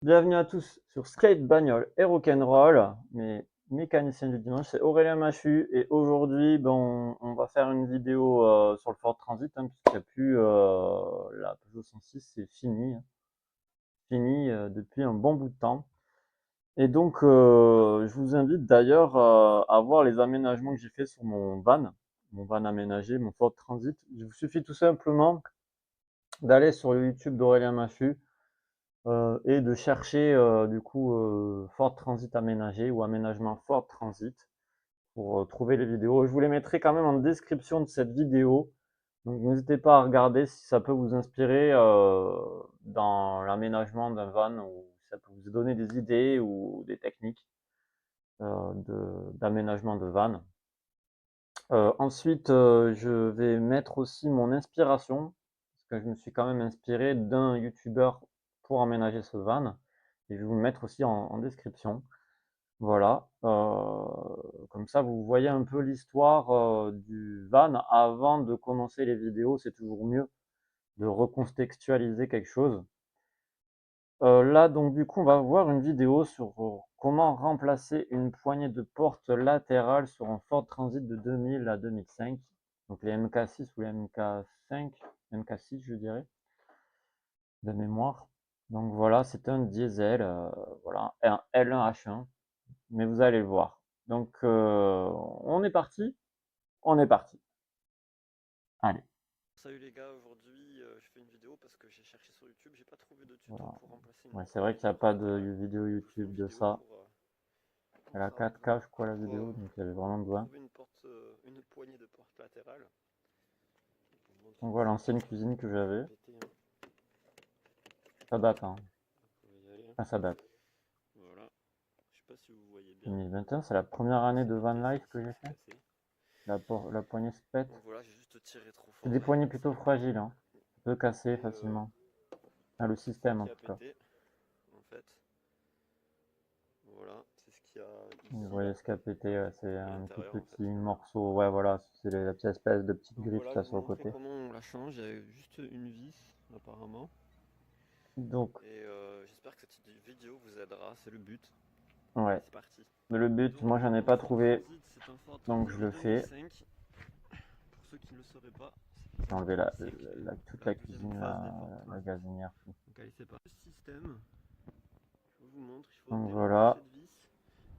Bienvenue à tous sur Skate, Bagnole et Rock'n'Roll, mes mécaniciens du dimanche, c'est Aurélien Machu et aujourd'hui on va faire une vidéo sur le Ford Transit puisqu'il n'y a plus la Peugeot 106, c'est fini depuis un bon bout de temps. Et donc je vous invite d'ailleurs à voir les aménagements que j'ai fait sur mon van aménagé, mon Ford Transit. Il vous suffit tout simplement d'aller sur le YouTube d'Aurélien Machu et de chercher Ford Transit aménagé ou aménagement Ford Transit pour trouver les vidéos. Je vous les mettrai quand même en description de cette vidéo. Donc n'hésitez pas à regarder si ça peut vous inspirer dans l'aménagement d'un van ou si ça peut vous donner des idées ou des techniques d'aménagement de van. Ensuite, je vais mettre aussi mon inspiration, parce que je me suis quand même inspiré d'un youtubeur pour aménager ce van, et je vais vous le mettre aussi en description. Voilà, comme ça vous voyez un peu l'histoire du van avant de commencer les vidéos, c'est toujours mieux de recontextualiser quelque chose. Là donc du coup on va voir une vidéo sur comment remplacer une poignée de porte latérale sur un Ford Transit de 2000 à 2005. Donc les MK6 ou les MK5, MK6 je dirais, de mémoire. Donc voilà, c'est un diesel, voilà, un L1H1, mais vous allez le voir. Donc on est parti, on est parti. Allez, Salut les gars, aujourd'hui je fais une vidéo parce que j'ai cherché sur YouTube, j'ai pas trouvé de tuto voilà. pour remplacer une Ouais, c'est vrai poignée qu'il n'y de a pas porte de latérale. vidéo Donc je fais une YouTube de vidéo ça. pour Elle a ça, 4K je crois la pour vidéo, donc il y avait vraiment besoin. trouver une poignée de porte latérale. Je vais vous Donc montrer voilà ça. l'ancienne cuisine que Elle est j'avais. pétée, hein. Ça date, hein. Vous pouvez y aller, hein. Enfin, ça date. Voilà, je sais pas si vous voyez bien. 2021, c'est la première Voilà, année c'est de tout van cassé life que ici, j'ai c'est fait. cassé. La poignée se pète. Donc voilà, j'ai juste tiré trop C'est fort des et poignées ça plutôt a pété. fragiles, hein. Ça peut casser Et facilement. Ah, le c'est ça système en qui a tout cas. pété en fait. Voilà, c'est ce qu'il y a Vous ici là, voyez ce qui a pété, ouais, c'est à un tout l'intérieur en fait. petit morceau. Ouais, voilà, c'est la petite espèce de petite Donc griffe voilà, qu'il y je a vais vous sur le montrer côté. comment on la change. Il y a juste une vis apparemment. Donc, Et j'espère que cette vidéo vous aidera, c'est le but. Allez, ouais. c'est parti. Mais le Et but, donc moi j'en ai mon pas Ford trouvé, Transit, c'est un Ford donc Transit je de le fais. 2005. Pour ceux qui ne le sauraient pas, c'est un J'ai Transit enlevé 2005, toute la la deuxième cuisine, phase des portes. la gazinière, tout. Donc allez, c'est parti. Le système, je vous montre, il faut Donc démonter voilà. cette vis.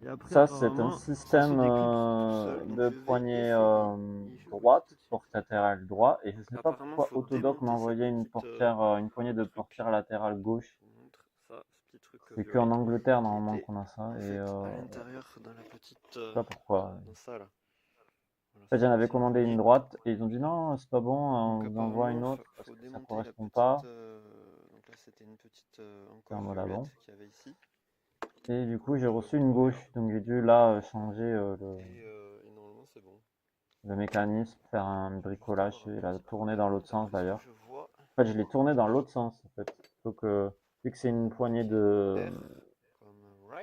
Et après, Ça, c'est un apparemment, ça se système déclipse tout seul. Donc de je vais poignée essayer et je vous dis droite, tout de suite. porte latérale droit. Et je Donc sais pas apparemment, il pourquoi faut Autodoc m'a démonter envoyé une poignée de truc. portière latérale gauche. Je vous montre ça, ce petit truc C'est violet qu'en Angleterre, qui normalement, était qu'on a ça. en Et fait à l'intérieur dans la petite je sais pas pourquoi. dans ça là. Voilà, En fait, c'est j'en avais l'ancienne commandé une poignée. droite et ils ont dit non, c'est pas bon, Donc on vous envoie apparemment, une autre parce faut que ça démonter la correspond petite. pas. Donc là, c'était une petite C'est en encoche mode violette avant. qu'il y avait ici. Et du coup, j'ai Donc reçu vous une prenez gauche. là. Donc j'ai dû là changer Et normalement, c'est bon. le mécanisme, faire un Je vais juste bricolage voir un et la petit tourner dans peu l'autre sens d'après ce que d'ailleurs. je vois. En fait, je l'ai tourné dans l'autre sens en fait. Donc, vu que c'est une poignée Ok. R comme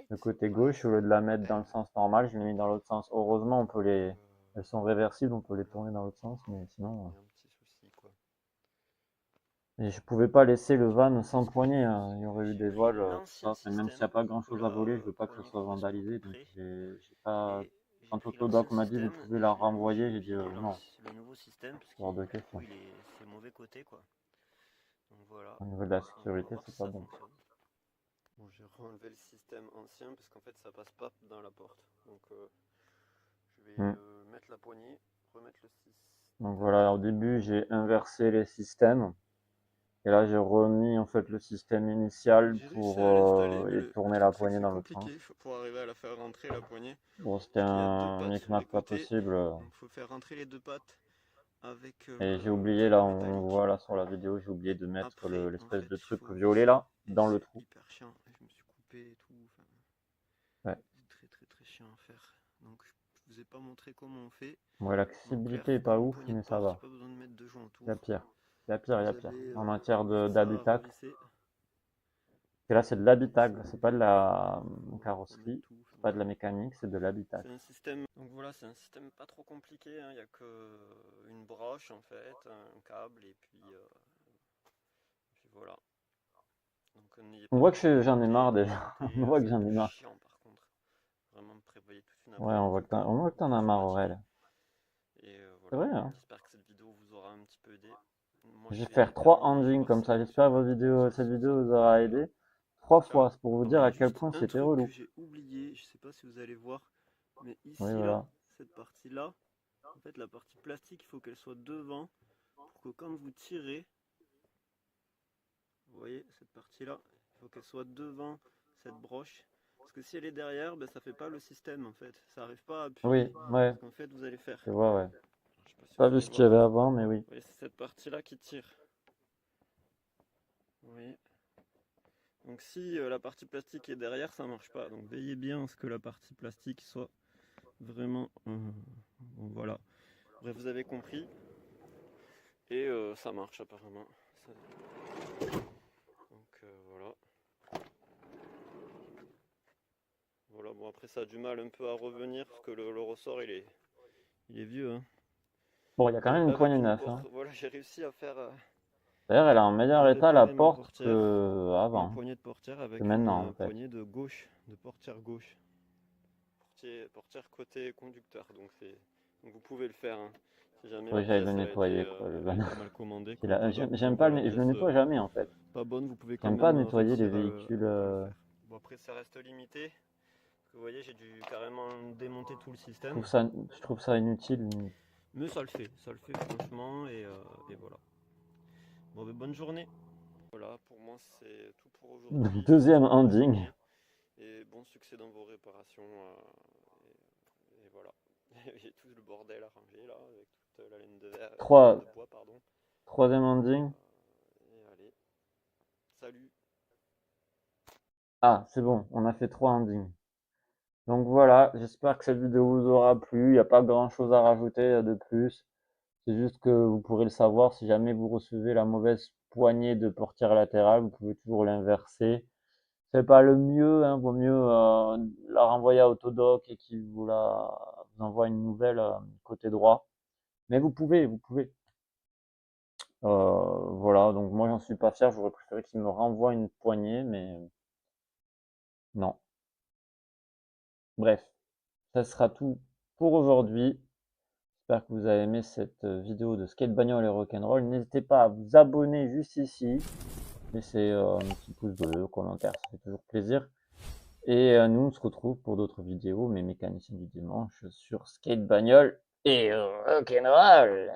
de right. côté gauche, au lieu de la mettre dans R. le sens normal, je l'ai mis dans l'autre sens. Heureusement, Donc elles sont réversibles, on peut les voilà. tourner dans l'autre sens, mais sinon, Il y a un petit souci quoi. et je pouvais pas laisser le Je vais vous van montrer sans ce que j'ai poignée, fait. hein. Il y aurait eu J'ai des pris vols, tout l'ancien ça. Enfin, même s'il n'y système a pas grand où chose à voler, je la veux pas que ce poignée soit correspond à peu vandalisé. Donc, près. j'ai pas. Et j'ai Quand pris l'ancien Autodoc m'a dit vous système pouvez et la je l'ai mis renvoyer, j'ai dit depuis non, le nouveau système parce hors qu'il de du coup question. c'est mauvais côté quoi. Donc voilà, Au niveau de la on va sécurité, voir c'est si pas ça bon. fonctionne. Bon, j'ai renlevé le système ancien parce qu'en fait ça passe pas dans la porte. Donc je vais Hmm. mettre la poignée, remettre le Donc système. voilà, au début, j'ai inversé les systèmes. Et là, j'ai remis en fait le système initial J'ai réussi pour à l'installer, mais et le tourner la truc c'est que poignée c'est dans l'autre sens. compliqué pour arriver à la faire rentrer la poignée. Bon, c'était Parce qu'il y a deux un pattes sur les micmac pas côtés. possible. Donc il faut faire rentrer les deux pattes avec Et j'ai le oublié, truc là, en on métallique. voit là sur la vidéo, j'ai oublié de mettre Après, en l'espèce fait, de il truc faut violet visser. là, Et dans le c'est trou. hyper chiant. Et je me suis coupé et tout. Enfin, Ouais. c'est très chiant à faire. Donc je vous ai pas montré comment on fait. Ouais, Donc l'accessibilité est bref, pas comme une ouf, poignée de mais ça porte, il n'y a va. pas besoin de mettre de joints Il y a autour. pire. Il y a pire, il y a Vous pire. avez En matière juste ça à d'habitacle. revisser. Et là, c'est de l'habitacle, c'est pas de la On va remettre carrosserie, tout. Enfin, c'est pas de voilà. la mécanique, c'est de C'est l'habitacle. un système. Donc voilà, c'est un système pas trop compliqué. Il n'y a que une broche en fait, un câble et puis voilà. Donc n'ayez On pas voit peur que de j'en ai monter, marre de déjà. On remonter, voit que c'est un j'en ai peu marre. chiant par contre. Vraiment, prévoyez toute une Ouais, on après-midi voit ou deux que pour t'en as vous marre, fatiguer. Aurel. Et C'est voilà, vrai, hein. j'espère que cette vidéo vous aura un petit peu aidé. Moi Je vais je faire vais 3 terminer, je vais endings voir comme si ça ça. J'espère fonctionne que bien cette sur vidéo ça. vous aura Voilà. aidé. 3 Ciao. fois, c'est pour vous Ah dire oui, à quel juste point un c'était truc que relou. j'ai oublié, je sais pas si vous allez voir, mais Oui, ici là, voilà. cette partie-là, en fait la partie plastique, il faut qu'elle soit devant pour que quand vous tirez, vous voyez cette partie-là, il faut qu'elle soit devant cette broche. Parce que si elle est derrière, ben, ça fait pas le système en fait. Ça n'arrive pas à Oui, appuyer. ouais, Ce qu'en fait vous allez faire. je vois, ouais. Je sais pas si Pas vous vu allez ce qu'il y voir. avait avant, mais oui. Vous voyez, c'est cette partie-là qui tire. Vous voyez. Donc si la partie plastique est derrière, ça marche pas. Donc veillez bien à ce que la partie plastique soit vraiment... bon, voilà. Bref, vous avez compris. Et ça marche apparemment. Donc voilà. Voilà, bon après ça a du mal un peu à revenir parce que le ressort il est vieux. Hein. Bon, il y a quand Mais même une avec poignée une neuve, porte, hein. voilà, j'ai réussi D'ailleurs, elle est en meilleur à état, la réparer ma porte, portière, que ma avant, poignée de portière que avec une maintenant, en fait. poignée de gauche, de portière gauche. Portière côté conducteur, donc vous pouvez le faire. Hein. Si jamais Faut la que j'aille pièce le nettoyer, quoi, le elle a van. été mal commandée, que vous J'aime pas tombez à la je le pièce nettoie jamais, en fait. pas bonne, vous pouvez quand J'aime pas même nettoyer les réussir véhicules. à le faire. Bon après ça reste limité, parce que vous voyez j'ai dû carrément démonter tout le système, Je trouve ça inutile. mais ça le fait franchement, et voilà. Bon ben, bonne journée. Voilà, pour moi c'est tout pour aujourd'hui, je pense Deuxième qu'on a ending. résumé, et bon succès dans vos réparations, et voilà. J'ai tout le bordel à ranger là, avec toute la laine la laine 3, de bois, pardon. troisième Et, ending. et allez, salut. Ah, c'est bon, on a fait 3 endings. Donc voilà, j'espère que cette vidéo vous aura plu. Il n'y a pas grand chose à rajouter de plus. C'est juste que vous pourrez le savoir si jamais vous recevez la mauvaise poignée de portière latérale, vous pouvez toujours l'inverser. C'est pas le mieux, hein, vaut mieux la renvoyer à Autodoc et qu'il vous envoie une nouvelle côté droit. Mais vous pouvez. Voilà, donc moi j'en suis pas fier, j'aurais préféré qu'il me renvoie une poignée, mais non. Bref, ça sera tout pour aujourd'hui. J'espère que vous avez aimé cette vidéo de skate bagnole et rock'n'roll. N'hésitez pas à vous abonner juste ici. Laissez un petit pouce bleu, commentaire, ça fait toujours plaisir. Et nous, on se retrouve pour d'autres vidéos, mes mécaniciens du dimanche, sur skate bagnole et rock'n'roll.